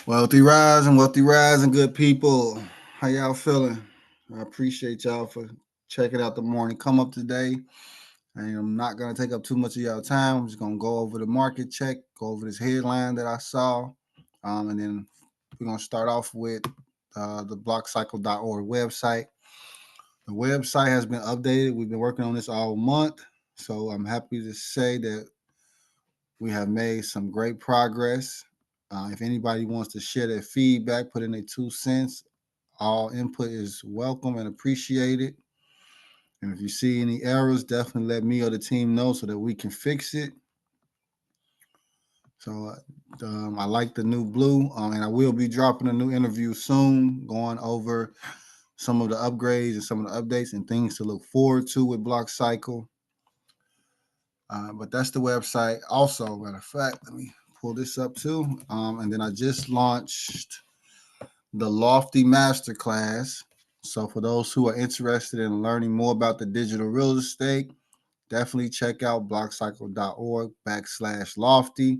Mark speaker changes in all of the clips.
Speaker 1: Wealthy rising, good people. How y'all feeling? I appreciate y'all for checking out the morning come up today. I'm not gonna take up too much of y'all time. I'm just gonna go over the market check, go over this headline that I saw, and then we're gonna start off with the blockcycle.org website. The website has been updated. We've been working on this all month, so I'm happy to say that we have made some great progress. If anybody wants to share their feedback, put in their 2 cents. All input is welcome and appreciated. And if you see any errors, definitely let me or the team know so that we can fix it. So I like the new blue, and I will be dropping a new interview soon, going over some of the upgrades and some of the updates and things to look forward to with Block Cycle. But that's the website. Also, matter of fact, let me pull this up too. And then I just launched the Lofty Masterclass. So for those who are interested in learning more about the digital real estate, definitely check out blockcycle.org/lofty.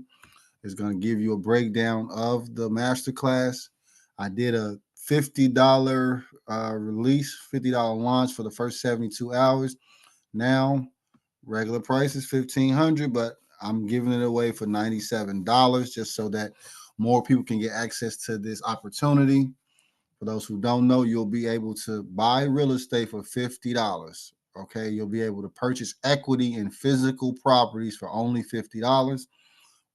Speaker 1: It's going to give you a breakdown of the masterclass. I did a $50 release, $50 launch for the first 72 hours. Now, regular price is $1,500, but I'm giving it away for $97 just so that more people can get access to this opportunity. For those who don't know, you'll be able to buy real estate for $50. Okay, you'll be able to purchase equity in physical properties for only $50.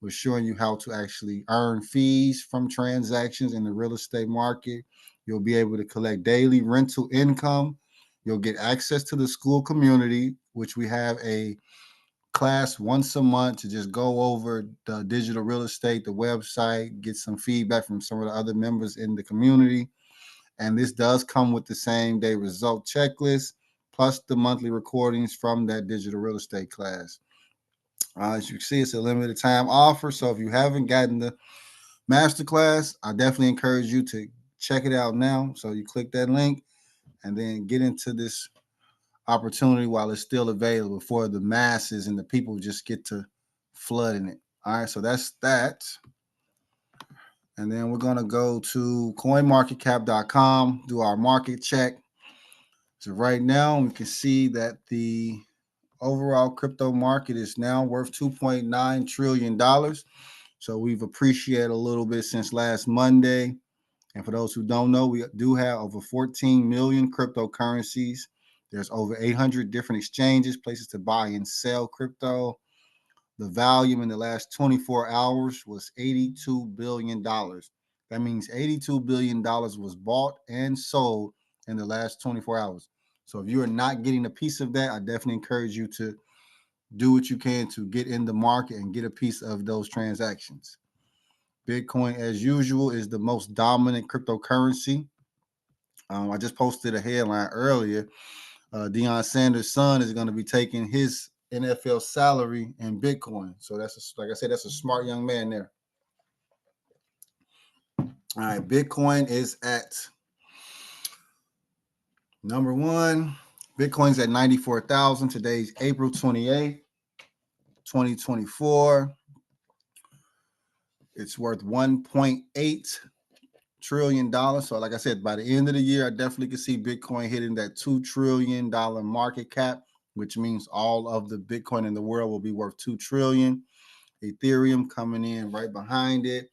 Speaker 1: We're showing you how to actually earn fees from transactions in the real estate market. You'll be able to collect daily rental income. You'll get access to the school community, which we have a class once a month to just go over the digital real estate, the website, get some feedback from some of the other members in the community. And this does come with the same day result checklist, plus the monthly recordings from that digital real estate class. As you can see, it's a limited time offer. So if you haven't gotten the masterclass, I definitely encourage you to check it out now. So you click that link and then get into this opportunity while it's still available before the masses and the people just get to flooding it. All right, so that's that. And then we're going to go to coinmarketcap.com, do our market check. So right now we can see that the overall crypto market is now worth $2.9 trillion. So we've appreciated a little bit since last Monday. And for those who don't know, we do have over 14 million cryptocurrencies. There's over 800 different exchanges, places to buy and sell crypto. The volume in the last 24 hours was $82 billion. That means $82 billion was bought and sold in the last 24 hours. So if you are not getting a piece of that, I definitely encourage you to do what you can to get in the market and get a piece of those transactions. Bitcoin, as usual, is the most dominant cryptocurrency. I just posted a headline earlier. Deion Sanders' son is going to be taking his NFL salary in Bitcoin. So like I said, that's a smart young man there. All right, Bitcoin is at number one. Bitcoin's at 94,000. Today's April 28th, 2024. It's worth $1.8 trillion. So, like I said, by the end of the year, I definitely could see Bitcoin hitting that $2 trillion market cap, which means all of the Bitcoin in the world will be worth $2 trillion. Ethereum coming in right behind it.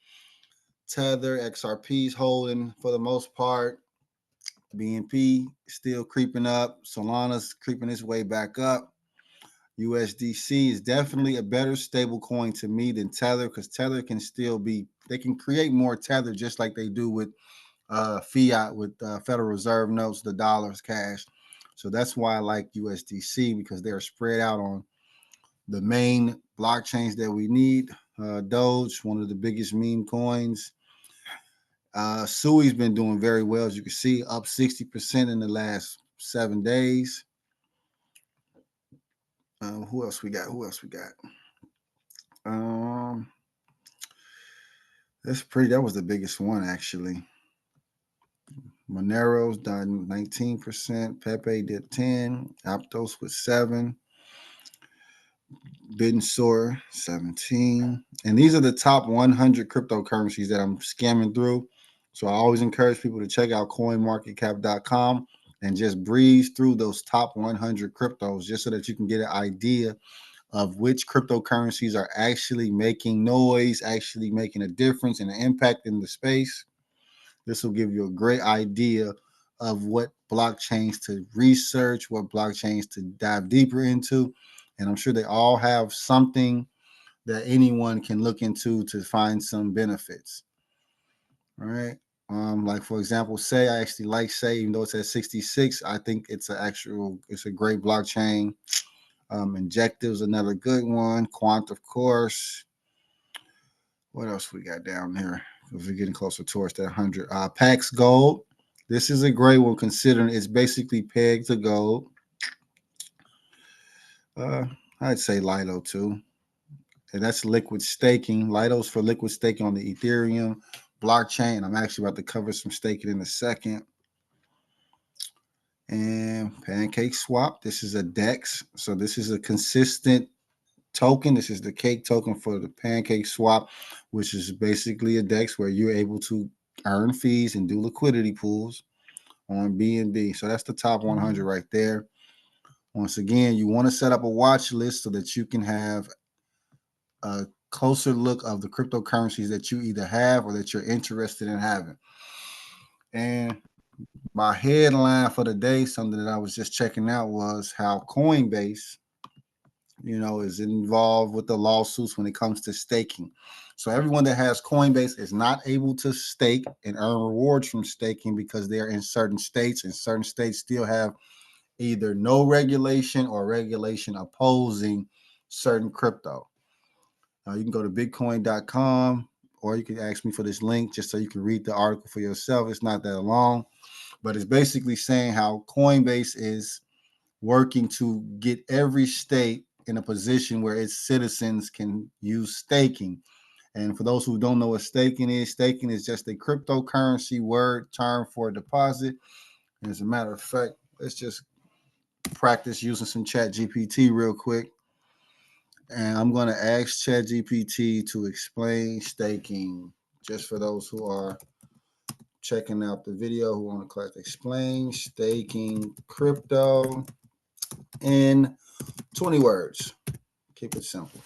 Speaker 1: Tether, XRP's holding for the most part. BNP still creeping up. Solana's creeping its way back up. USDC is definitely a better stable coin to me than Tether because Tether can still be, they can create more Tether just like they do with fiat, with Federal Reserve notes, the dollars, cash. So that's why I like USDC because they're spread out on the main blockchains that we need. Doge, one of the biggest meme coins. Sui's been doing very well, as you can see, up 60% in the last 7 days. Who else we got? Um, that was the biggest one actually. Monero's done 19%. Pepe did 10. Aptos with 7. Bitsor 17. And these are the top 100 cryptocurrencies that I'm scamming through. So I always encourage people to check out coinmarketcap.com and just breeze through those top 100 cryptos just so that you can get an idea of which cryptocurrencies are actually making noise, actually making a difference and an impact in the space. This will give you a great idea of what blockchains to research, what blockchains to dive deeper into. And I'm sure they all have something that anyone can look into to find some benefits. All right. Like for example, Say, I actually like Say, even though it's at 66, I think it's a great blockchain. Injective's another good one. Quant, of course. What else we got down here? Because we're getting closer towards that 100. Pax Gold. This is a great one considering it's basically pegged to gold. Uh, I'd say Lido too. And that's liquid staking. Lido's for liquid staking on the Ethereum blockchain. I'm actually about to cover some staking in a second. And Pancake Swap. This is a DEX. So this is a consistent token. This is the cake token for the Pancake Swap, which is basically a DEX where you're able to earn fees and do liquidity pools on BNB. So that's the top 100 right there. Once again, you want to set up a watch list so that you can have a closer look of the cryptocurrencies that you either have or that you're interested in having. And my headline for the day, something that I was just checking out, was how Coinbase, is involved with the lawsuits when it comes to staking. So everyone that has Coinbase is not able to stake and earn rewards from staking because they're in certain states, and certain states still have either no regulation or regulation opposing certain crypto. You can go to bitcoin.com, or you can ask me for this link just so you can read the article for yourself. It's not that long, but it's basically saying how Coinbase is working to get every state in a position where its citizens can use staking. And for those who don't know what staking is just a cryptocurrency word term for a deposit. And as a matter of fact, let's just practice using some Chat GPT real quick. And I'm going to ask Chat GPT to explain staking just for those who are checking out the video who want to class explain staking crypto in 20 words. Keep it simple.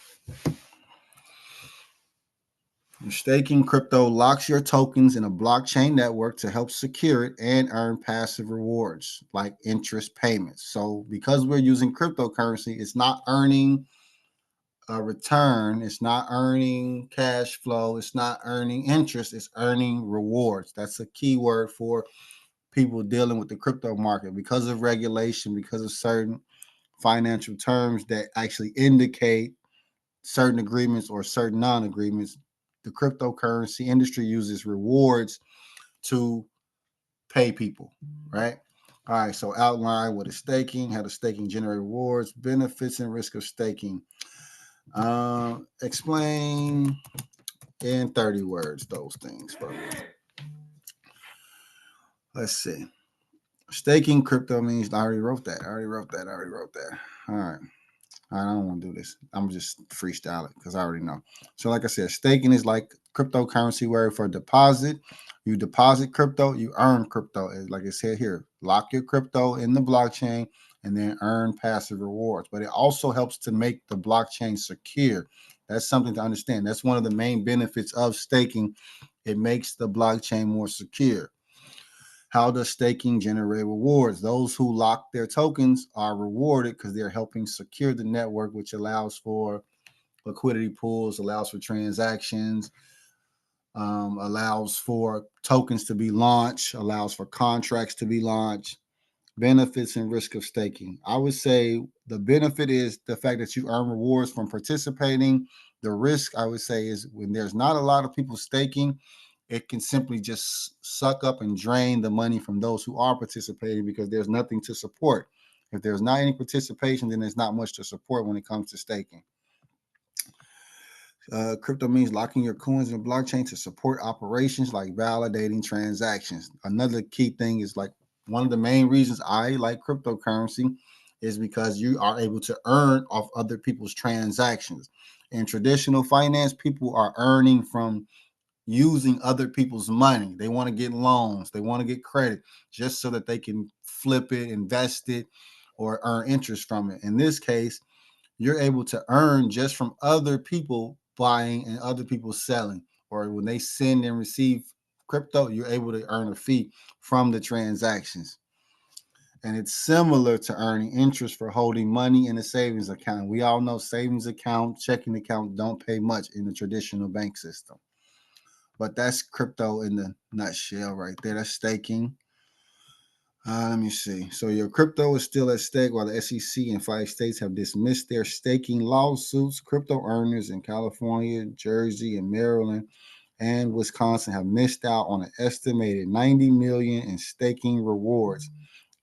Speaker 1: Staking crypto locks your tokens in a blockchain network to help secure it and earn passive rewards like interest payments. So, because we're using cryptocurrency, it's not earning a return, it's not earning cash flow, it's not earning interest, it's earning rewards. That's a key word for people dealing with the crypto market because of regulation, because of certain financial terms that actually indicate certain agreements or certain non-agreements. The cryptocurrency industry uses rewards to pay people, right? All right, so outline what is staking, how does staking generate rewards, benefits and risk of staking. Explain in 30 words those things for me. Let's see. Staking crypto means I already wrote that. All right. I don't want to do this. I'm just freestyling because I already know. So, like I said, staking is like cryptocurrency word for deposit. You deposit crypto, you earn crypto. Like I said here, lock your crypto in the blockchain and then earn passive rewards. But it also helps to make the blockchain secure. That's something to understand. That's one of the main benefits of staking. It makes the blockchain more secure. How does staking generate rewards? Those who lock their tokens are rewarded because they're helping secure the network, which allows for liquidity pools, allows for transactions, allows for tokens to be launched, allows for contracts to be launched. Benefits and risk of staking. I would say the benefit is the fact that you earn rewards from participating. The risk, I would say, is when there's not a lot of people staking, it can simply just suck up and drain the money from those who are participating because there's nothing to support. If there's not any participation, then there's not much to support when it comes to staking. Crypto means locking your coins in the blockchain to support operations like validating transactions. Another key thing is like one of the main reasons I like cryptocurrency is because you are able to earn off other people's transactions. In traditional finance, people are earning from using other people's money. They want to get loans, they want to get credit just so that they can flip it, invest it, or earn interest from it. In this case, you're able to earn just from other people buying and other people selling. Or when they send and receive crypto, you're able to earn a fee from the transactions. And it's similar to earning interest for holding money in a savings account. We all know savings account, checking account don't pay much in the traditional bank system. But that's crypto in the nutshell right there. That's staking. Let me see. So your crypto is still at stake while the SEC and 5 states have dismissed their staking lawsuits. Crypto earners in California, Jersey, and Maryland and Wisconsin have missed out on an estimated 90 million in staking rewards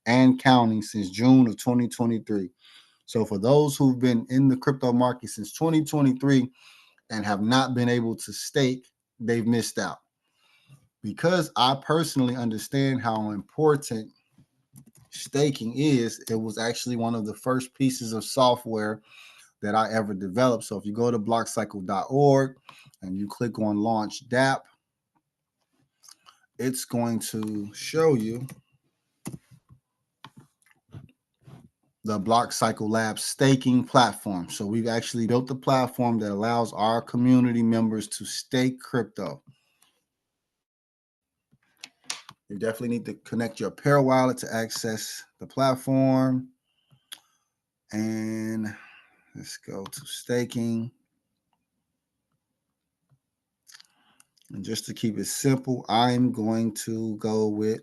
Speaker 1: and counting since June of 2023. So for those who've been in the crypto market since 2023 and have not been able to stake, they've missed out. Because I personally understand how important staking is, it was actually one of the first pieces of software that I ever developed. So if you go to blockcycle.org and you click on launch DApp, it's going to show you the BlockCycle Labs staking platform. So we've actually built the platform that allows our community members to stake crypto. You definitely need to connect your Pair wallet to access the platform. And let's go to staking. And just to keep it simple, I'm going to go with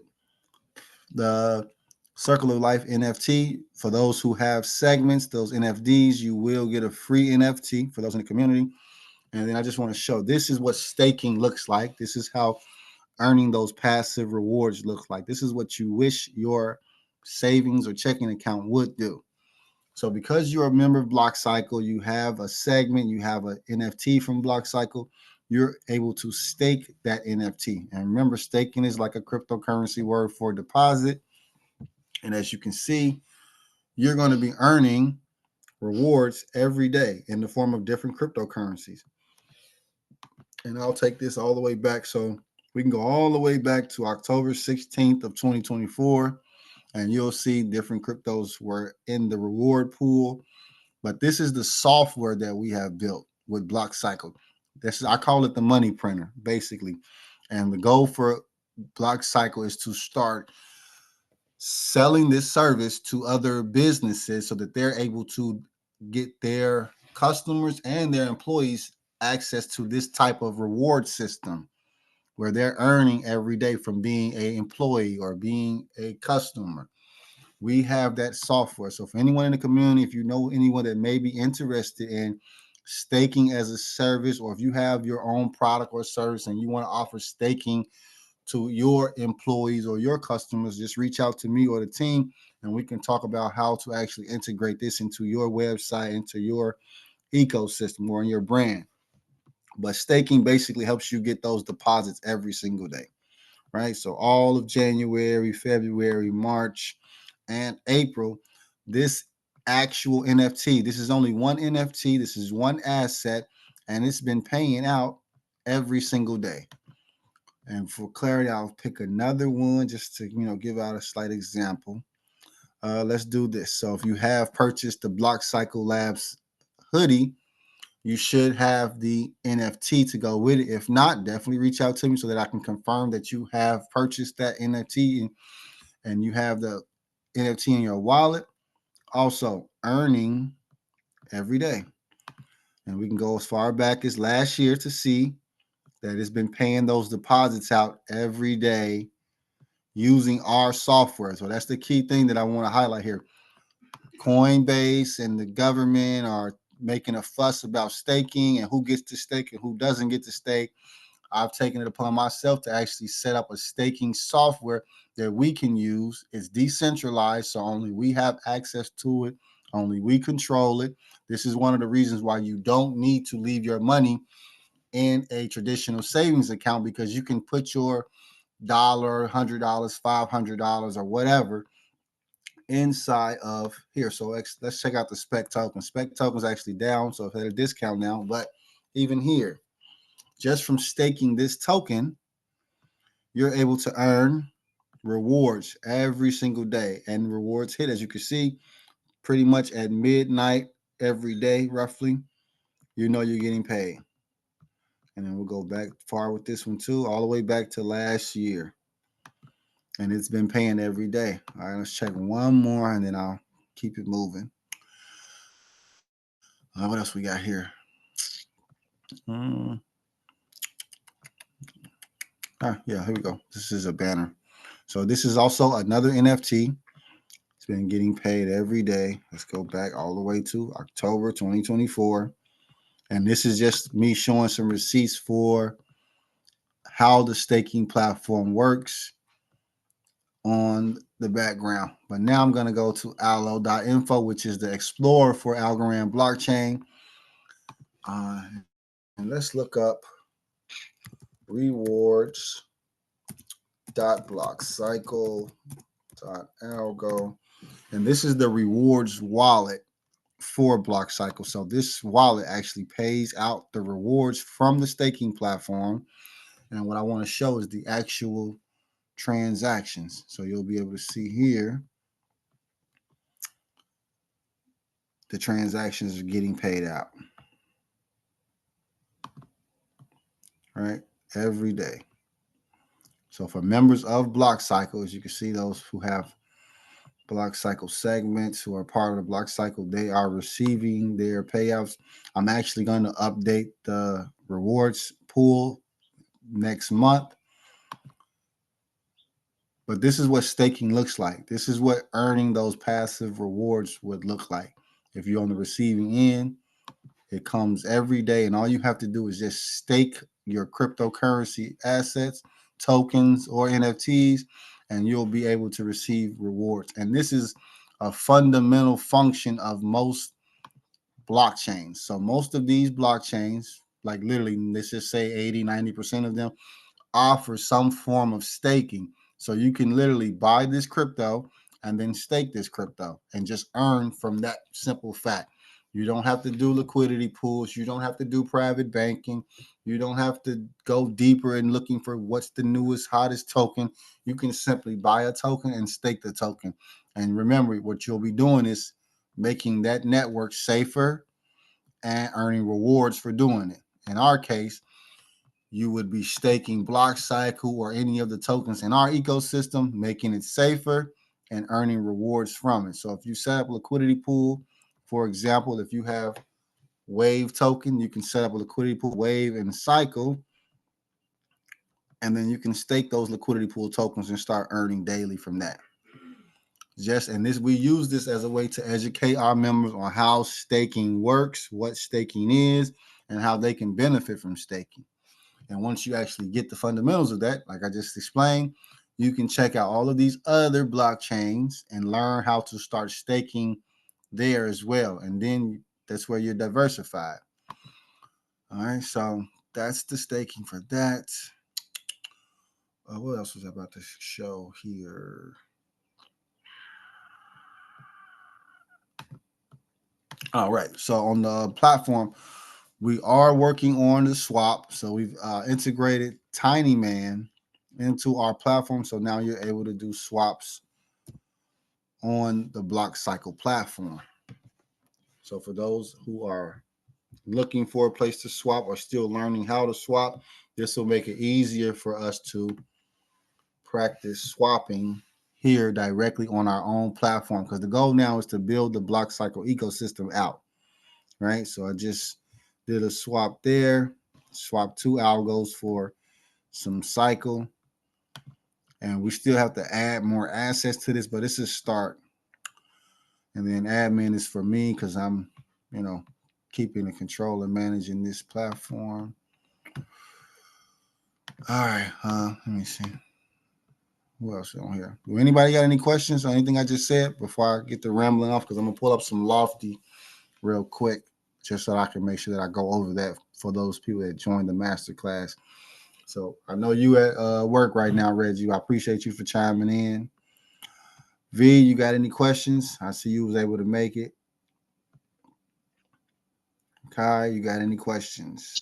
Speaker 1: the Circle of Life NFT. For those who have segments, those NFDs, you will get a free NFT for those in the community. And then I just want to show this is what staking looks like. This is how earning those passive rewards look like. This is what you wish your savings or checking account would do. So because you're a member of BlockCycle, you have a segment, you have an NFT from BlockCycle, you're able to stake that NFT. And remember, staking is like a cryptocurrency word for deposit. And as you can see, you're going to be earning rewards every day in the form of different cryptocurrencies. And I'll take this all the way back. So we can go all the way back to October 16th of 2024, and you'll see different cryptos were in the reward pool. But this is the software that we have built with BlockCycle. I call it the money printer, basically. And the goal for BlockCycle is to start selling this service to other businesses so that they're able to get their customers and their employees access to this type of reward system where they're earning every day from being an employee or being a customer. We have that software. So for anyone in the community, if you know anyone that may be interested in staking as a service, or if you have your own product or service and you want to offer staking to your employees or your customers, just reach out to me or the team and we can talk about how to actually integrate this into your website, into your ecosystem or in your brand. But staking basically helps you get those deposits every single day, right? So all of January, February, March, and April, this actual NFT, this is only one NFT, this is one asset, and it's been paying out every single day. And for clarity, I'll pick another one just to, give out a slight example. Let's do this. So if you have purchased the BlockCycle Labs hoodie, you should have the NFT to go with it. If not, definitely reach out to me so that I can confirm that you have purchased that NFT and you have the NFT in your wallet. Also, earning every day. And we can go as far back as last year to see that it's been paying those deposits out every day using our software. So that's the key thing that I want to highlight here. Coinbase and the government are making a fuss about staking and who gets to stake and who doesn't get to stake. I've taken it upon myself to actually set up a staking software that we can use. It's decentralized, so only we have access to it. Only we control it. This is one of the reasons why you don't need to leave your money in a traditional savings account, because you can put your $100, $500, or whatever inside of here. So let's check out the spec token. Spec token is actually down, so if they had a discount now, but even here, just from staking this token, you're able to earn rewards every single day. And rewards hit, as you can see, pretty much at midnight every day, roughly. You know you're getting paid. And then we'll go back far with this one too, all the way back to last year. And it's been paying every day. All right, let's check one more and then I'll keep it moving. What else we got here? Yeah, here we go. This is a banner. So this is also another NFT. It's been getting paid every day. Let's go back all the way to October 2024. And this is just me showing some receipts for how the staking platform works on the background. But now I'm going to go to allo.info, which is the explorer for Algorand blockchain. And let's look up rewards.blockcycle.algo. And this is the rewards wallet for BlockCycle. So this wallet actually pays out the rewards from the staking platform. And what I want to show is the actual transactions. So you'll be able to see here the transactions are getting paid out. All right, every day. So for members of BlockCycle, as you can see, those who have BlockCycle segments, who are part of the BlockCycle, they are receiving their payouts. I'm actually going to update the rewards pool next month. But this is what staking looks like. This is what earning those passive rewards would look like. If you're on the receiving end, it comes every day, and all you have to do is just stake your cryptocurrency assets, tokens, or NFTs, and you'll be able to receive rewards. And this is a fundamental function of most blockchains. So most of these blockchains, like literally, let's just say 80, 90% of them, offer some form of staking. So you can literally buy this crypto and then stake this crypto and just earn from that simple fact. You don't have to do liquidity pools. You don't have to do private banking. You don't have to go deeper in looking for what's the newest, hottest token. You can simply buy a token and stake the token. And remember, what you'll be doing is making that network safer and earning rewards for doing it. In our case, you would be staking BlockCycle or any of the tokens in our ecosystem, making it safer and earning rewards from it. So if you set up a liquidity pool, for example, if you have Wave token, you can set up a liquidity pool, Wave and Cycle, and then you can stake those liquidity pool tokens and start earning daily from that. We use this as a way to educate our members on how staking works, what staking is, and how they can benefit from staking. And once you actually get the fundamentals of that, like I just explained, you can check out all of these other blockchains and learn how to start staking there as well. And then that's where you're diversified. All right, so that's the staking for that. What else was I about to show here? All right, so on the platform, we are working on the swap. So we've integrated Tiny Man into our platform. So now you're able to do swaps on the BlockCycle platform. So for those who are looking for a place to swap or still learning how to swap, this will make it easier for us to practice swapping here directly on our own platform, because the goal now is to build the BlockCycle ecosystem out, right? So I just did a swap there, swap 2 algos for some cycle, and we still have to add more assets to this, but this is start. And then admin is for me because I'm, keeping the control and managing this platform. All right, let me see. Who else is on here? Do anybody got any questions on anything I just said before I get to rambling off? Because I'm gonna pull up some Lofty real quick, just so I can make sure that I go over that for those people that joined the masterclass. So I know you at work right now, Reggie. I appreciate you for chiming in. V, you got any questions? I see you was able to make it. Kai, you got any questions?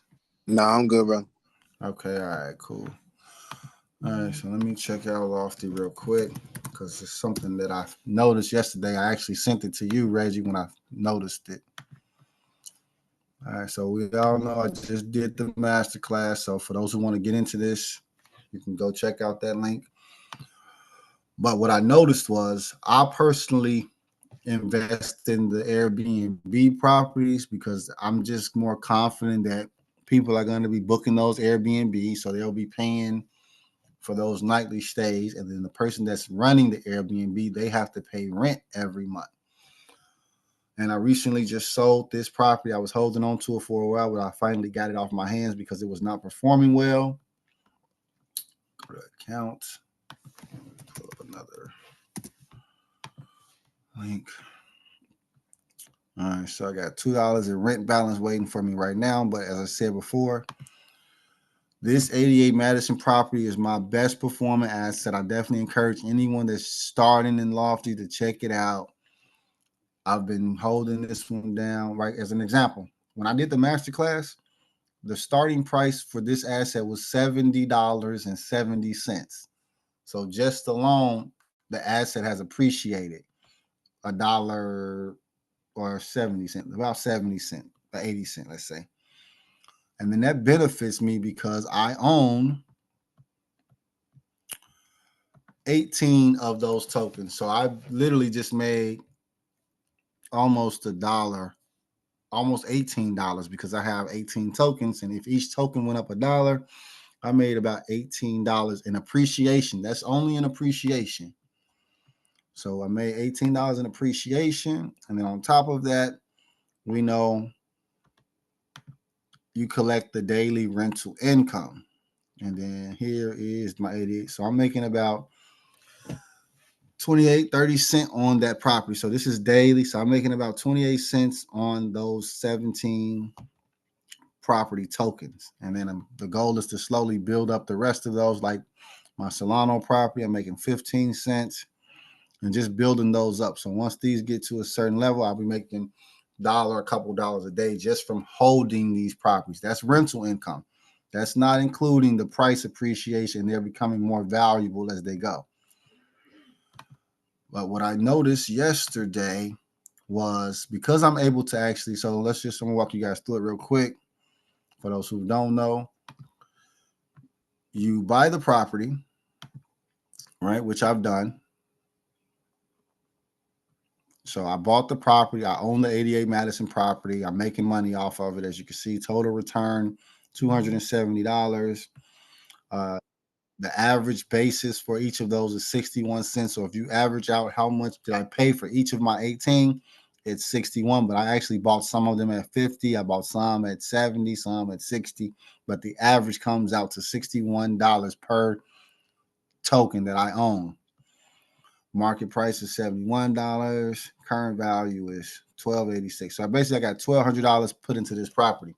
Speaker 2: Nah, I'm good, bro.
Speaker 1: Okay, all right, cool. All right, so let me check out Lofty real quick because it's something that I noticed yesterday. I actually sent it to you, Reggie, when I noticed it. All right, so we all know I just did the master class. So for those who want to get into this, you can go check out that link. But what I noticed was I personally invest in the Airbnb properties because I'm just more confident that people are going to be booking those Airbnb, so they'll be paying for those nightly stays, and then the person that's running the Airbnb, they have to pay rent every month. And I recently just sold this property. I was holding on to it for a while, but I finally got it off my hands because it was not performing well. Go to accounts, pull up another link. All right, so I got $2 in rent balance waiting for me right now. But as I said before, this 88 Madison property is my best performing asset. I definitely encourage anyone that's starting in Lofty to check it out. I've been holding this one down, right? As an example, when I did the master class, the starting price for this asset was $70.70. So just alone, the asset has appreciated $1 or 70 cents, about 70 cents, or 80 cents, let's say. And then that benefits me because I own 18 of those tokens. So I literally just made almost $1, almost $18 because I have 18 tokens. And if each token went up $1, I made about $18 in appreciation. That's only in appreciation. So I made $18 in appreciation. And then on top of that, we know you collect the daily rental income. And then here is my 88. So I'm making about 28, 30 cents on that property. So this is daily. So I'm making about 28 cents on those 17 property tokens. And then the goal is to slowly build up the rest of those. Like my Solano property, I'm making 15 cents and just building those up. So once these get to a certain level, I'll be making a couple dollars a day just from holding these properties. That's rental income. That's not including the price appreciation. They're becoming more valuable as they go. But what I noticed yesterday was because I'm able to actually, so I'm gonna walk you guys through it real quick. For those who don't know, you buy the property, right? Which I've done. So I bought the property. I own the 88 Madison property. I'm making money off of it. As you can see, total return $270. Uh, the average basis for each of those is 61 cents. So if you average out how much did I pay for each of my 18, it's 61. But I actually bought some of them at 50. I bought some at 70, some at 60. But the average comes out to $61 per token that I own. Market price is $71. Current value is $1,286. So I got $1,200 put into this property.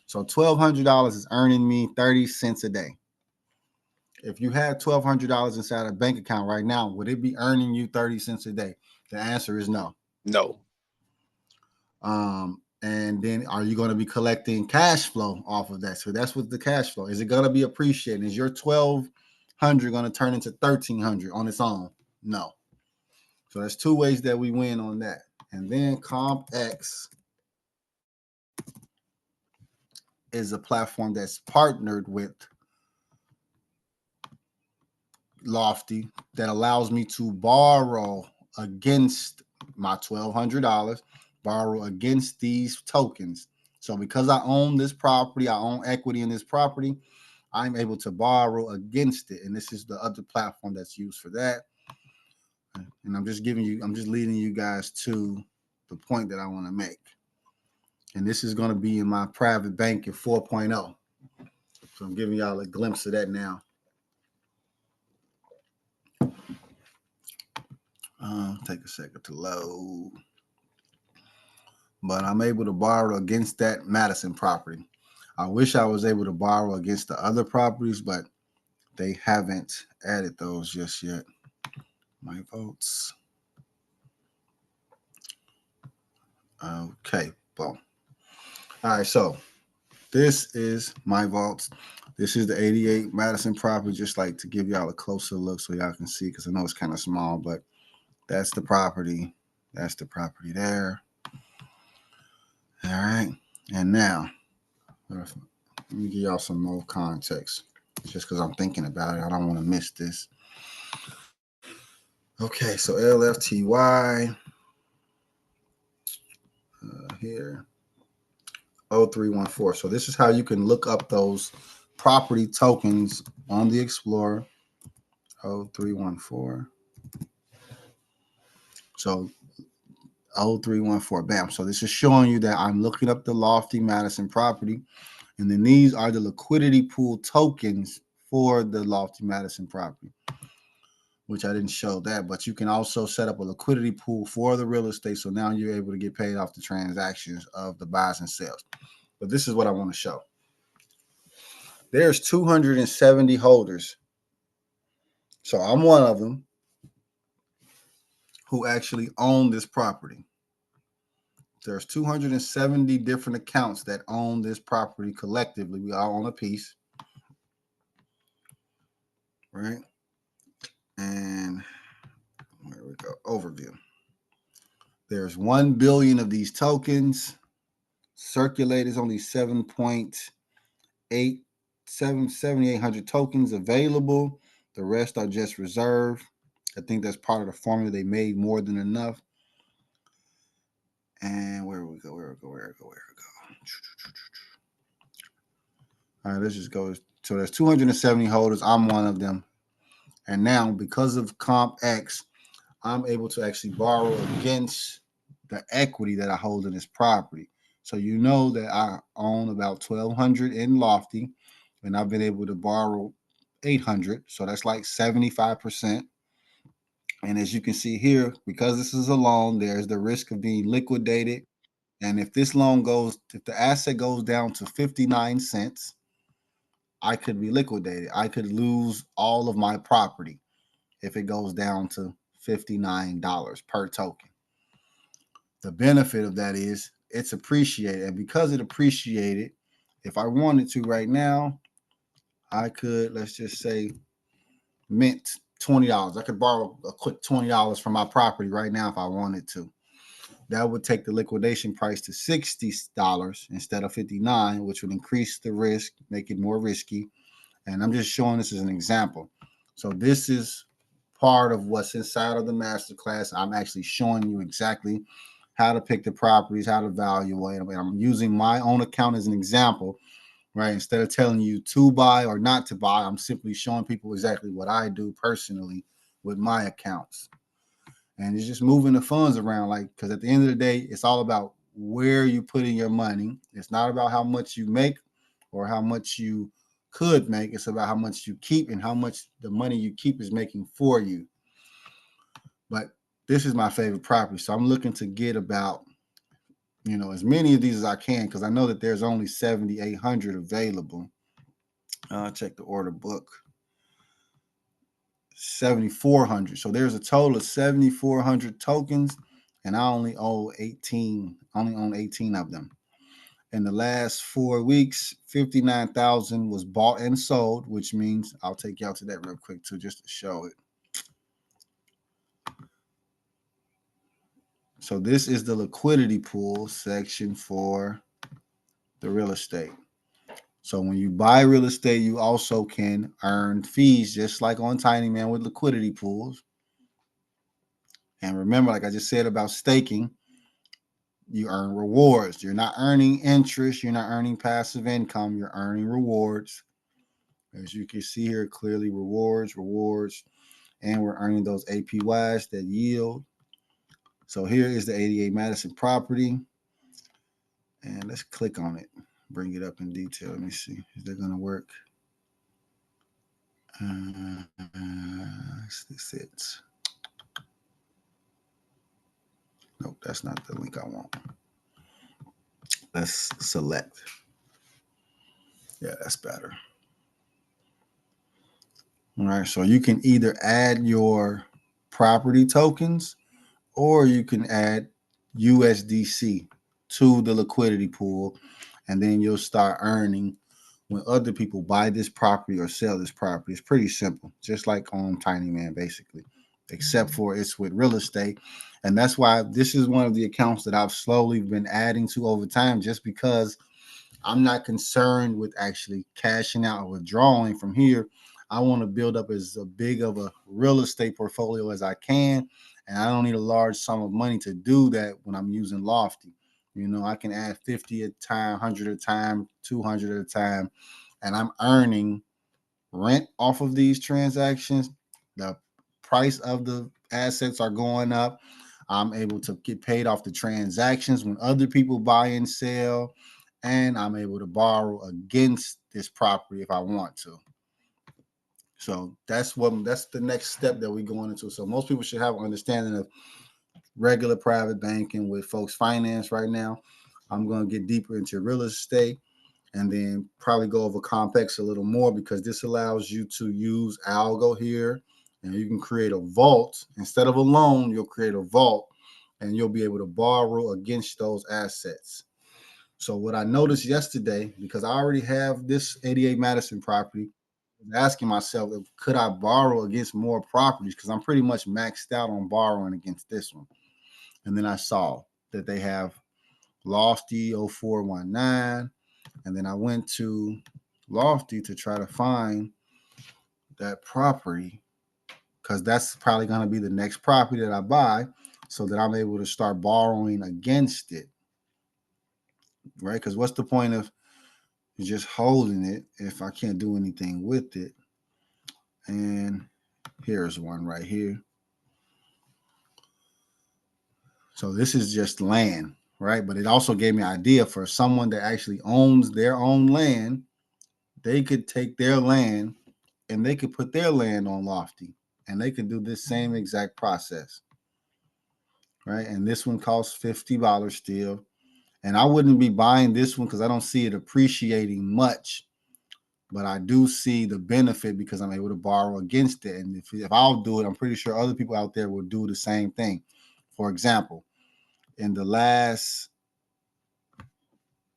Speaker 1: So $1,200 is earning me 30 cents a day. If you had $1,200 inside a bank account right now, would it be earning you 30 cents a day? The answer is no.
Speaker 2: No.
Speaker 1: And then are you going to be collecting cash flow off of that? So that's what the cash flow is. It going to be appreciating? Is your 1,200 going to turn into 1,300 on its own? No. So that's two ways that we win on that. And then CompX is a platform that's partnered with Lofty that allows me to borrow against my $1,200, borrow against these tokens. So because I own this property, I own equity in this property, I'm able to borrow against it. And this is the other platform that's used for that. And I'm just leading you guys to the point that I want to make. And this is going to be in my private banking 4.0. So I'm giving y'all a glimpse of that now. Take a second to load. But I'm able to borrow against that Madison property. I wish I was able to borrow against the other properties, but they haven't added those just yet. My votes. Okay, boom. All right, so this is my vaults. This is the 88 Madison property, just like to give y'all a closer look so y'all can see, because I know it's kind of small, but that's the property. That's the property there. All right. And now, let me give y'all some more context, just because I'm thinking about it. I don't want to miss this. Okay, so LFTY here, 0314. So this is how you can look up those property tokens on the Explorer. 0314. So 0314, bam. So this is showing you that I'm looking up the Lofty Madison property, and then these are the liquidity pool tokens for the Lofty Madison property, which I didn't show that, but you can also set up a liquidity pool for the real estate. So now you're able to get paid off the transactions of the buys and sales. But this is what I want to show. There's 270 holders. So I'm one of them who actually own this property. There's 270 different accounts that own this property collectively. We all own a piece, right? And there we go. Overview. There's 1 billion of these tokens. Circulate is only 7,800 tokens available. The rest are just reserved. I think that's part of the formula. They made more than enough. And where we go? All right, let's just go. So there's 270 holders. I'm one of them. And now, because of Comp X, I'm able to actually borrow against the equity that I hold in this property. So you know that I own about 1,200 in Lofty, and I've been able to borrow 800. So that's like 75%. And as you can see here, because this is a loan, there's the risk of being liquidated. And if this loan goes, if the asset goes down to 59 cents, I could be liquidated. I could lose all of my property if it goes down to $59 per token. The benefit of that is it's appreciated. And because it appreciated, if I wanted to right now, I could, let's just say, mint $20. I could borrow a quick $20 from my property right now if I wanted to. That would take the liquidation price to $60 instead of 59, which would increase the risk, make it more risky. And I'm just showing this as an example. So this is part of what's inside of the masterclass. I'm actually showing you exactly how to pick the properties, how to evaluate them. And I'm using my own account as an example, right? Instead of telling you to buy or not to buy, I'm simply showing people exactly what I do personally with my accounts. And it's just moving the funds around, like, because at the end of the day, it's all about where you put in your money. It's not about how much you make or how much you could make. It's about how much you keep and how much the money you keep is making for you. But this is my favorite property. So I'm looking to get about, as many of these as I can, because I know that there's only 7,800 available. Check the order book. 7,400. So there's a total of 7,400 tokens, and I only own 18 of them. In the last 4 weeks, 59,000 was bought and sold, which means I'll take y'all to that real quick too, just to show it. So this is the liquidity pool section for the real estate. So when you buy real estate, you also can earn fees, just like on Tiny Man with liquidity pools. And remember, like I just said about staking, you earn rewards. You're not earning interest. You're not earning passive income. You're earning rewards. As you can see here, clearly rewards. And we're earning those APYs that yield. So here is the 88 Madison property. And let's click on it. Bring it up in detail. Let me see. Is that going to work? This it. Nope, that's not the link I want. Let's select. Yeah, that's better. All right, so you can either add your property tokens or you can add USDC to the liquidity pool, and then you'll start earning when other people buy this property or sell this property. It's pretty simple, just like on Tiny Man, basically, except for it's with real estate. And that's why this is one of the accounts that I've slowly been adding to over time, just because I'm not concerned with actually cashing out or withdrawing from here. I want to build up as big of a real estate portfolio as I can. And I don't need a large sum of money to do that when I'm using Lofty. You know, I can add 50 at a time, 100 at a time, 200 at a time, and I'm earning rent off of these transactions. The price of the assets are going up. I'm able to get paid off the transactions when other people buy and sell, and I'm able to borrow against this property if I want to. So that's the next step that we're going into. So most people should have an understanding of regular private banking with folks finance right now. I'm going to get deeper into real estate and then probably go over complex a little more, because this allows you to use algo here, and you can create a vault. Instead of a loan, you'll create a vault, and you'll be able to borrow against those assets. So what I noticed yesterday, because I already have this 88 Madison property, asking myself, could I borrow against more properties, because I'm pretty much maxed out on borrowing against this one. And then I saw that they have Lofty 0419, and then I went to Lofty to try to find that property, because that's probably going to be the next property that I buy, so that I'm able to start borrowing against it, right? Because what's the point of just holding it if I can't do anything with it? And here's one right here. So this is just land, right? But it also gave me an idea for someone that actually owns their own land. They could take their land and they could put their land on Lofty, and they could do this same exact process, right? And this one costs $50 still. And I wouldn't be buying this one because I don't see it appreciating much, but I do see the benefit because I'm able to borrow against it. And if I'll do it, I'm pretty sure other people out there will do the same thing. For example, in the last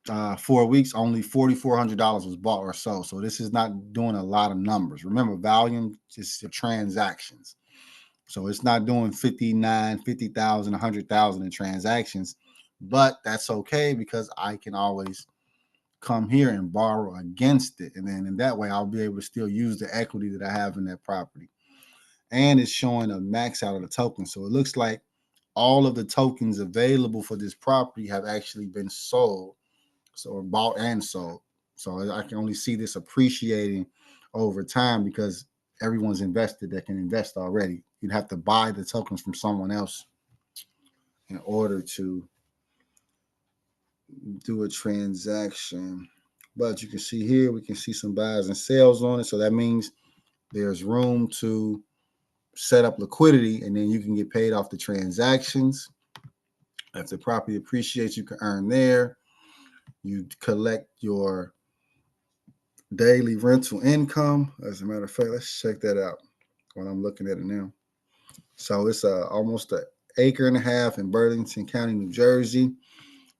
Speaker 1: 4 weeks, only $4,400 was bought or sold. So this is not doing a lot of numbers. Remember, volume is the transactions. So it's not doing 59, 50,000, 100,000 in transactions, but that's okay because I can always come here and borrow against it. And then in that way, I'll be able to still use the equity that I have in that property. And it's showing a max out of the token. So it looks like all of the tokens available for this property have actually been sold, so bought and sold. So I can only see this appreciating over time because everyone's invested that can invest already. You'd have to buy the tokens from someone else in order to do a transaction. But you can see here, we can see some buys and sales on it. So that means there's room to set up liquidity, and then you can get paid off the transactions. If the property appreciates, you can earn there. You collect your daily rental income. As a matter of fact, let's check that out when I'm looking at it now. So it's almost an acre and a half in Burlington County, New Jersey.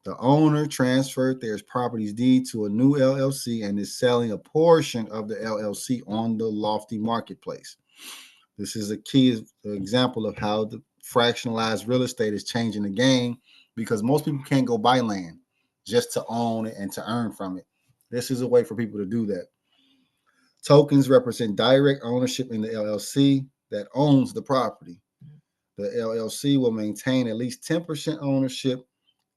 Speaker 1: The owner transferred their property's deed to a new LLC and is selling a portion of the LLC on the Lofty Marketplace. This is a key example of how the fractionalized real estate is changing the game, because most people can't go buy land just to own it and to earn from it. This is a way for people to do that. Tokens represent direct ownership in the LLC that owns the property. The LLC will maintain at least 10% ownership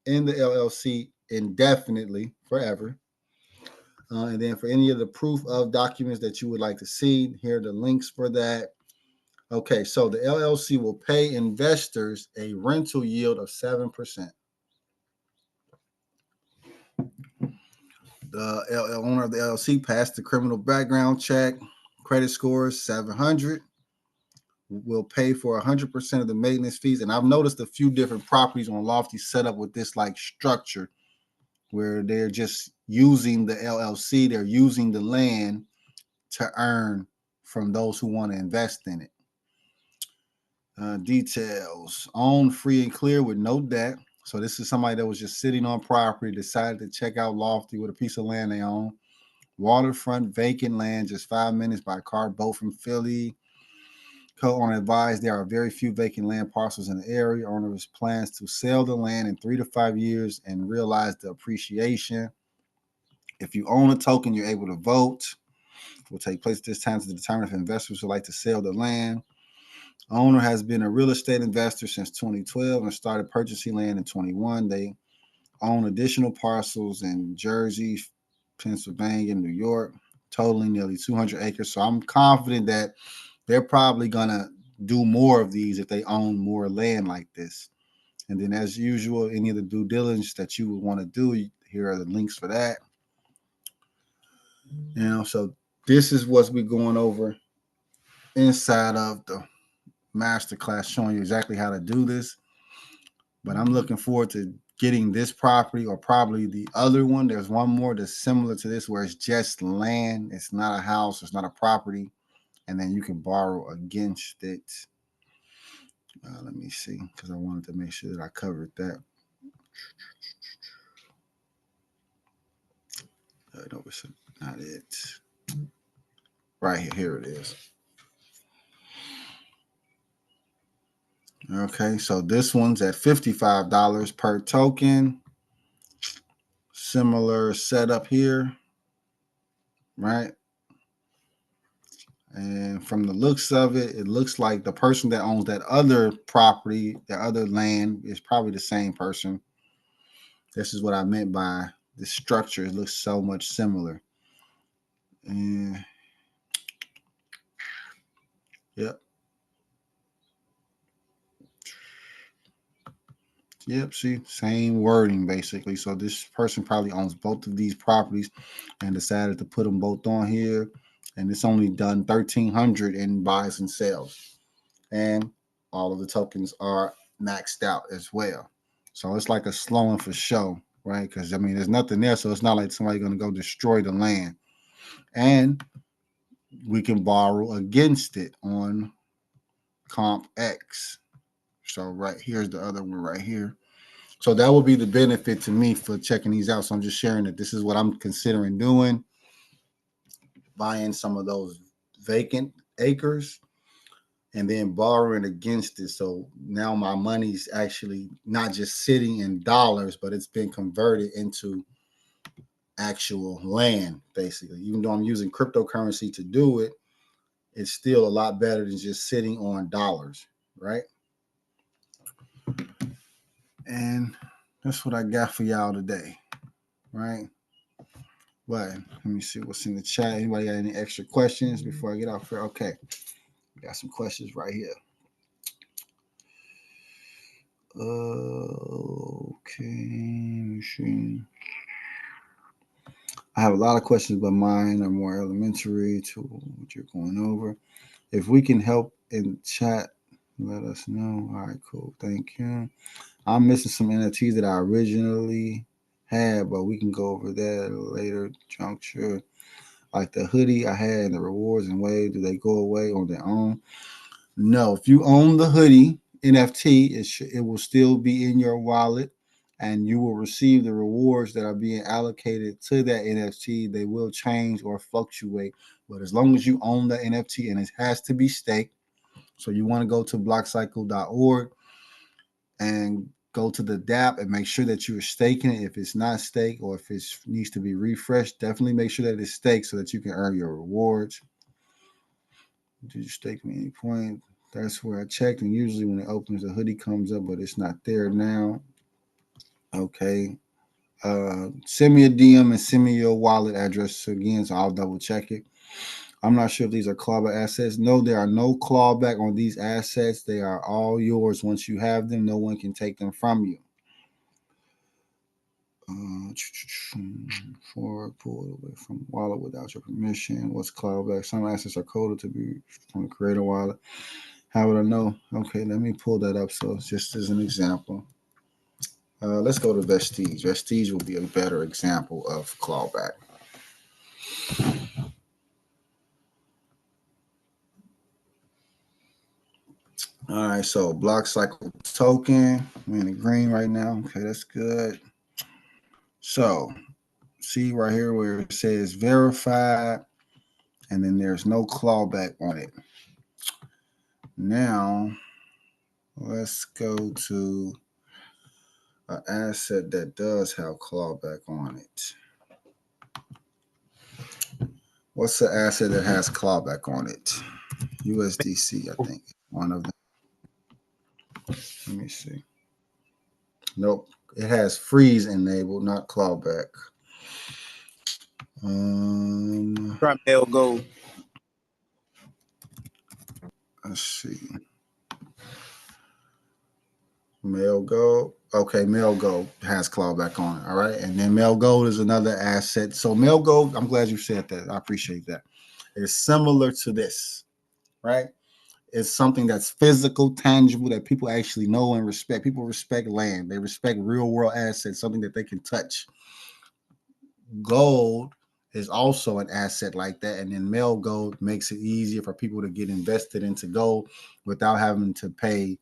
Speaker 1: in the LLC indefinitely, forever. And then for any of the proof of documents that you would like to see, here are the links for that. Okay, so the LLC will pay investors a rental yield of 7%. The owner of the LLC passed the criminal background check. Credit score is 700. Will pay for 100% of the maintenance fees. And I've noticed a few different properties on Lofty set up with this like structure where they're just using the LLC, they're using the land to earn from those who want to invest in it. Details: own free and clear with no debt. So this is somebody that was just sitting on property, decided to check out Lofty with a piece of land they own. Waterfront vacant land, just 5 minutes by car boat from Philly. Co-owner advised there are very few vacant land parcels in the area. Owners plans to sell the land in 3 to 5 years and realize the appreciation. If you own a token, you're able to vote. It will take place at this time to determine if investors would like to sell the land. Owner has been a real estate investor since 2012 and started purchasing land in 21. They own additional parcels in Jersey, Pennsylvania, New York, totaling nearly 200 acres. So I'm confident that they're probably going to do more of these if they own more land like this. And then, as usual, any of the due diligence that you would want to do, here are the links for that. So this is what's we going over inside of the masterclass, showing you exactly how to do this. But I'm looking forward to getting this property or probably the other one. There's one more that's similar to this where it's just land. It's not a house. It's not a property. And then you can borrow against it. Let me see, because I wanted to make sure that I covered that. No, it's not it. Right here. Here it is. Okay, so this one's at $55 per token. Similar setup here, right? And from the looks of it, it looks like the person that owns that other property, that other land, is probably the same person. This is what I meant by the structure. It looks so much similar. And yep. Yep, see, same wording basically. So this person probably owns both of these properties and decided to put them both on here. And it's only done 1,300 in buys and sales. And all of the tokens are maxed out as well. So it's like a slowing for show, right? Because I mean, there's nothing there, so it's not like somebody's going to go destroy the land. And we can borrow against it on Comp X. So right here's the other one right here. So that will be the benefit to me for checking these out. So I'm just sharing that this is what I'm considering doing, buying some of those vacant acres and then borrowing against it. So now my money's actually not just sitting in dollars, but it's been converted into actual land, basically. Even though I'm using cryptocurrency to do it, it's still a lot better than just sitting on dollars, right? And that's what I got for y'all today, right? But let me see what's in the chat. Anybody got any extra questions before I get off here? Okay. We got some questions right here. Okay. I have a lot of questions, but mine are more elementary to what you're going over. If we can help in chat, let us know. All right, cool. Thank you. I'm missing some NFTs that I originally had, but we can go over that at a later juncture. Like the hoodie I had, the rewards and wave, do they go away on their own? No. If you own the hoodie NFT, it will still be in your wallet, and you will receive the rewards that are being allocated to that NFT. They will change or fluctuate, but as long as you own the NFT, and it has to be staked, so you want to go to blockcycle.org and go to the DApp and make sure that you're staking it. If it's not staked or if it needs to be refreshed, definitely make sure that it's staked so that you can earn your rewards. Did you stake me any point? That's where I checked, and usually when it opens, the hoodie comes up, but it's not there now. Okay. Send me a DM and send me your wallet address again, so I'll double check it. I'm not sure if these are clawback assets. No, there are no clawback on these assets. They are all yours once you have them. No one can take them from you. For pulled away from wallet without your permission. What's clawback? Some assets are coded to be from the creator wallet. How would I know? Okay, let me pull that up. So just as an example, let's go to Vestige. Vestige will be a better example of clawback. All right, so block cycle token. We're in the green right now. Okay, that's good. So see right here where it says verified, and then there's no clawback on it. Now let's go to an asset that does have clawback on it. What's the asset that has clawback on it? USDC, I think. One of them. Let me see. Nope. It has freeze enabled, not clawback.
Speaker 2: Try Mel Gold.
Speaker 1: Let's see. Mail Gold. Okay, Mail Gold has clawback on it. All right. And then Mail Gold is another asset. So Mail Gold, I'm glad you said that. I appreciate that. It's similar to this, right? It's something that's physical, tangible, that people actually know and respect. People respect land. They respect real world assets, something that they can touch. Gold is also an asset like that. And then Mail Gold makes it easier for people to get invested into gold without having to pay,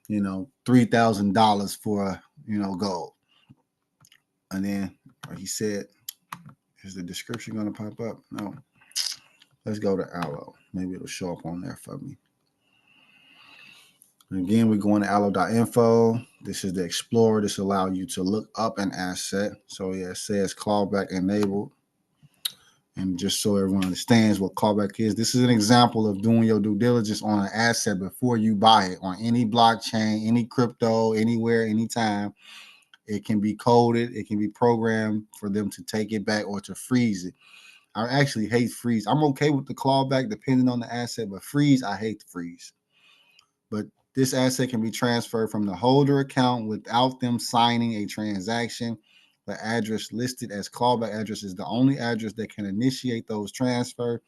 Speaker 1: $3,000 for, gold. And then he said, is the description going to pop up? No. Let's go to Allo. Maybe it'll show up on there for me. And again, we're going to allo.info. This is the Explorer. This allows you to look up an asset. So yeah, it says clawback enabled. And just so everyone understands what clawback is, this is an example of doing your due diligence on an asset before you buy it on any blockchain, any crypto, anywhere, anytime. It can be coded, it can be programmed for them to take it back or to freeze it. I actually hate freeze. I'm okay with the clawback depending on the asset, but freeze, I hate the freeze. But this asset can be transferred from the holder account without them signing a transaction. The address listed as clawback address is the only address that can initiate those transfers.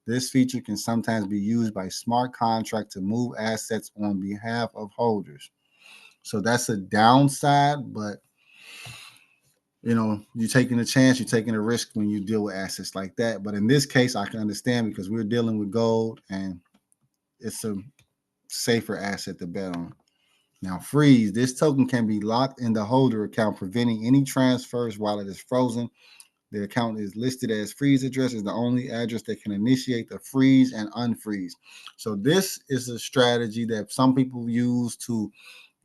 Speaker 1: This feature can sometimes be used by smart contract to move assets on behalf of holders. So that's a downside, but you're taking a chance, you're taking a risk when you deal with assets like that. But in this case, I can understand because we're dealing with gold and it's a safer asset to bet on. Now, freeze. This token can be locked in the holder account, preventing any transfers while it is frozen. The account is listed as freeze address is the only address that can initiate the freeze and unfreeze. So this is a strategy that some people use to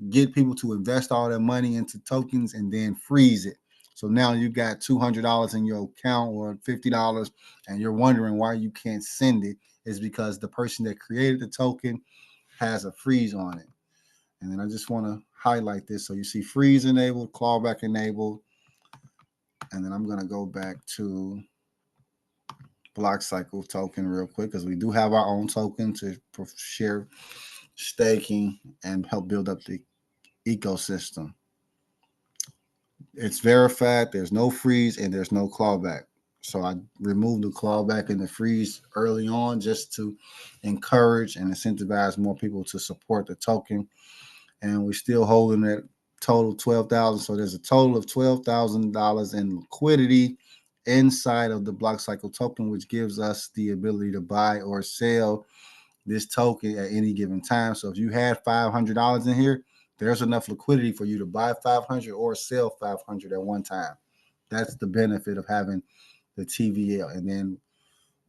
Speaker 1: get people to invest all their money into tokens and then freeze it. So now you got $200 in your account or $50 and you're wondering why you can't send it. Is because the person that created the token has a freeze on it. And then I just want to highlight this. So you see freeze enabled, clawback enabled. And then I'm going to go back to block cycle token real quick because we do have our own token to share staking and help build up the ecosystem. It's verified, there's no freeze, and there's no clawback. So I removed the clawback and the freeze early on just to encourage and incentivize more people to support the token. And we're still holding that total 12,000. So there's a total of $12,000 in liquidity inside of the block cycle token, which gives us the ability to buy or sell this token at any given time. So if you had $500 in here, there's enough liquidity for you to buy 500 or sell 500 at one time. That's the benefit of having the TVL. And then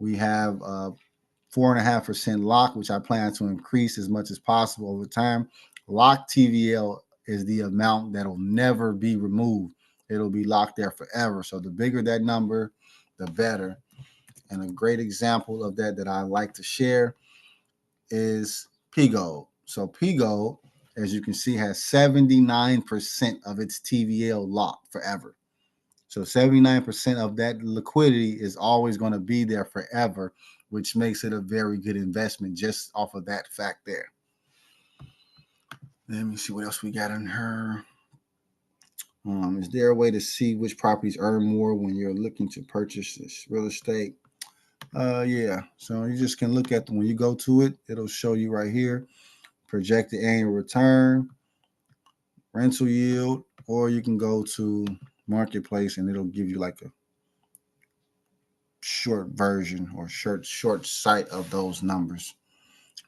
Speaker 1: we have 4.5% lock, which I plan to increase as much as possible over time. Lock TVL is the amount that'll never be removed. It'll be locked there forever. So the bigger that number, the better. And a great example of that I like to share is Pigo. So Pigo, as you can see, has 79% of its TVL locked forever. So 79% of that liquidity is always going to be there forever, which makes it a very good investment just off of that fact there. Let me see what else we got in her. Is there a way to see which properties earn more when you're looking to purchase this real estate? Yeah. So you just can look at when you go to it, it'll show you right here, projected annual return, rental yield, or you can go to Marketplace and it'll give you like a short version or short site of those numbers,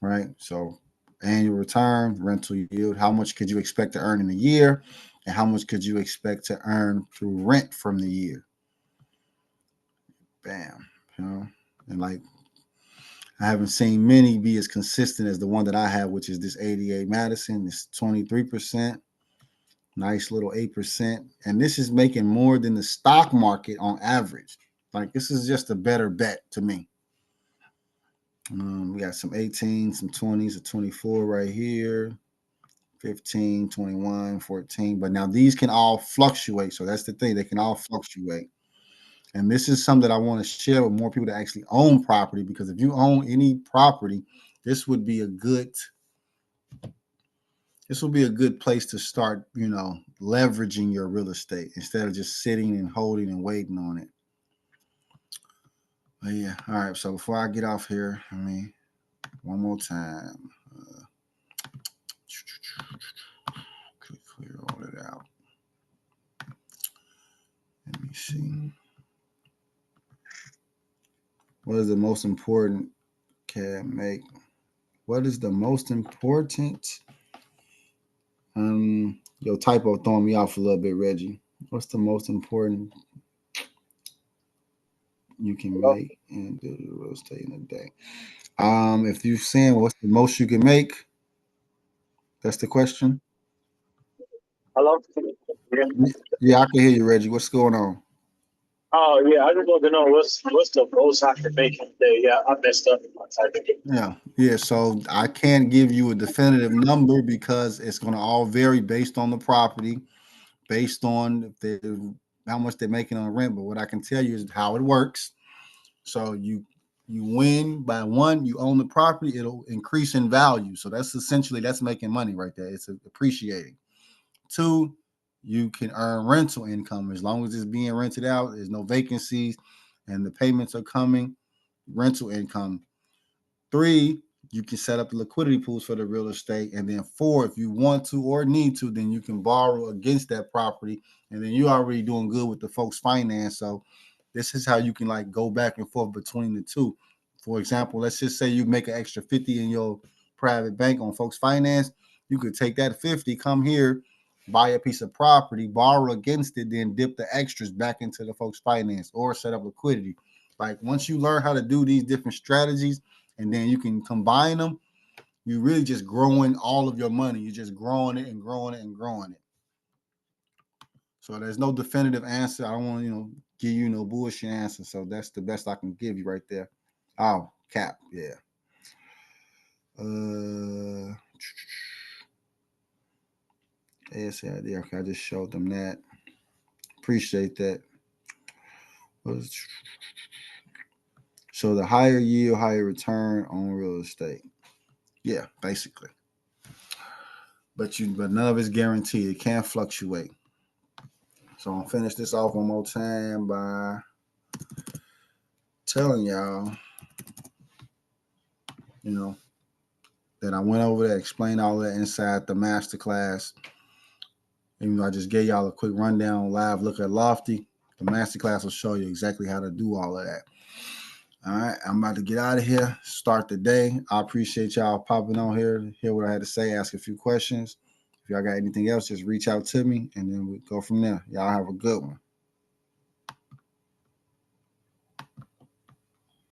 Speaker 1: right? So annual return, rental yield, how much could you expect to earn in a year, and how much could you expect to earn through rent from the year. Bam. You know, and like I haven't seen many be as consistent as the one that I have, which is this 88 Madison. It's 23%, nice little 8%. And this is making more than the stock market on average. Like, this is just a better bet to me. We got some 18, some 20s, a 24 right here, 15, 21, 14. But now these can all fluctuate. So that's the thing. They can all fluctuate. And this is something that I want to share with more people that actually own property, because if you own any property, this would be a good place to start, leveraging your real estate instead of just sitting and holding and waiting on it. But yeah, all right. So before I get off here, one more time. Clear all it out. Let me see. What is the most important can make? What is the most important? Your typo throwing me off a little bit, Reggie. What's the most important you can make in the real estate in a day? If you're saying what's the most you can make, that's the question.
Speaker 3: Hello? Yeah.
Speaker 1: Yeah, I can hear you, Reggie. What's going on?
Speaker 3: Oh yeah, I just want to know what's the most I can make in a day. Yeah, I messed up in my typing.
Speaker 1: Yeah. So I can't give you a definitive number because it's going to all vary based on the property, based on how much they're making on rent. But what I can tell you is how it works. So you win by one, you own the property, it'll increase in value. So that's making money right there. It's appreciating. Two, you can earn rental income as long as it's being rented out. There's no vacancies, and the payments are coming. Rental income. Three, you can set up the liquidity pools for the real estate. And then four, if you want to or need to, then you can borrow against that property. And then you're already doing good with the folks' finance. So this is how you can like go back and forth between the two. For example, let's just say you make an extra 50 in your private bank on folks' finance. You could take that 50, come here, buy a piece of property, borrow against it, then dip the extras back into the folks' finance or set up liquidity. Like once you learn how to do these different strategies, and then you can combine them, you're really just growing all of your money. You're just growing it and growing it and growing it. So there's no definitive answer. I don't want to, give you no bullshit answer. So that's the best I can give you right there. Oh, cap, yeah. ASAID. Okay, I just showed them that. Appreciate that. So the higher yield, higher return on real estate. Yeah, basically. But none of it's guaranteed. It can't fluctuate. So I'm gonna finish this off one more time by telling y'all, you know, that I went over there, explained all that inside the masterclass. Even though I just gave y'all a quick rundown, live look at Lofty, the masterclass will show you exactly how to do all of that. All right, I'm about to get out of here, start the day. I appreciate y'all popping on here, hear what I had to say, ask a few questions. If y'all got anything else, just reach out to me, and then we go from there. Y'all have a good one.